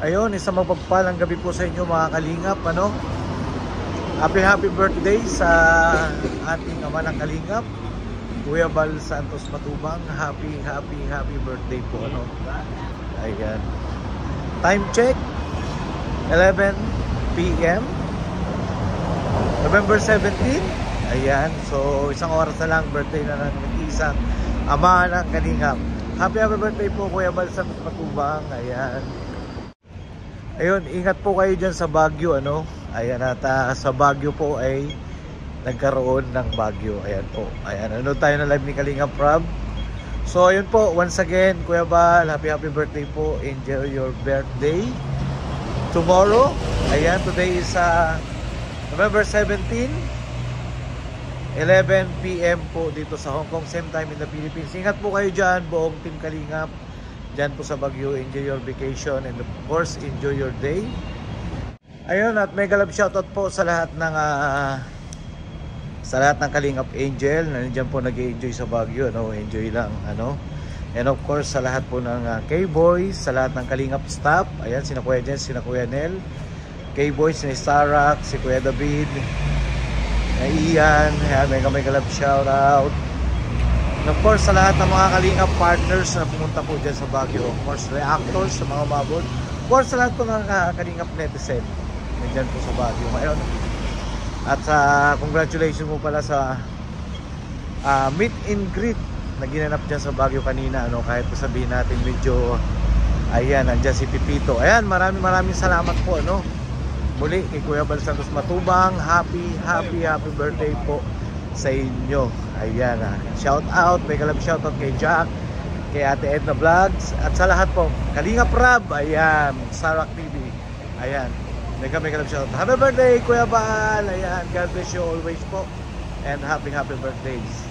Ayun, isang mapagpalang gabi po sa inyo mga kalingap, ano? Happy birthday sa ating ama ng kalingap, Kuya Bal Santos Matubang. Happy birthday po, ano? Ayan. Time check, 11 p.m. November 17. Ayan, so isang oras na lang, birthday na ng isang ama ng kalingap. Happy birthday po Kuya Bal Santos Matubang. Ayan. Ayun, ingat po kayo dyan sa Baguio, ano? Ayan, at sa Baguio po ay nagkaroon ng bagyo. Ayan po. Ayan, ano tayo na live ni Kalingap Rob. So, ayun po, once again, Kuya Bal, happy birthday po. Enjoy your birthday tomorrow. Ayan, today is November 17, 11 p.m. po dito sa Hong Kong, same time in the Philippines. Ingat po kayo dyan, buong Team Kalingap. Dyan po sa Baguio, enjoy your vacation and of course, enjoy your day. Ayun, at mega love shoutout po sa lahat ng Kalingap Angel na nandiyan po nag-enjoy sa Baguio, no? Enjoy lang, ano? And of course, sa lahat po ng K-Boys, sa lahat ng Kalingap staff. Ayan, sina Kuya Jens, sina Kuya Nel, K-Boys, si Sarak, si Kuya David, Ian. Ayan, mega love shoutout. And of course, sa lahat ng mga Kalingap partners na pumunta po dyan sa Baguio. Of course, reactors, sa mga mabot. Of course, sa lahat po ng Kalingap netizen dyan po sa Baguio. Ngayon, at congratulations mo pala sa meet and greet na ginanap dyan sa Baguio kanina, ano? Kahit po sabihin natin medyo, ayan, andyan si Pipito. Ayan, maraming salamat po, ano? Muli kay Kuya Bal Santos Matubang. Happy birthday po sa inyo. Ayan, shout out, mega love shout out kay Jack, kay Ate Edna Vlogs, at sa lahat po Kalingap Rob. Ayan, Sarak TV. Ayan, mega love shout out. Happy birthday Kuya Bal. Ayan, God bless you always po, and happy birthdays.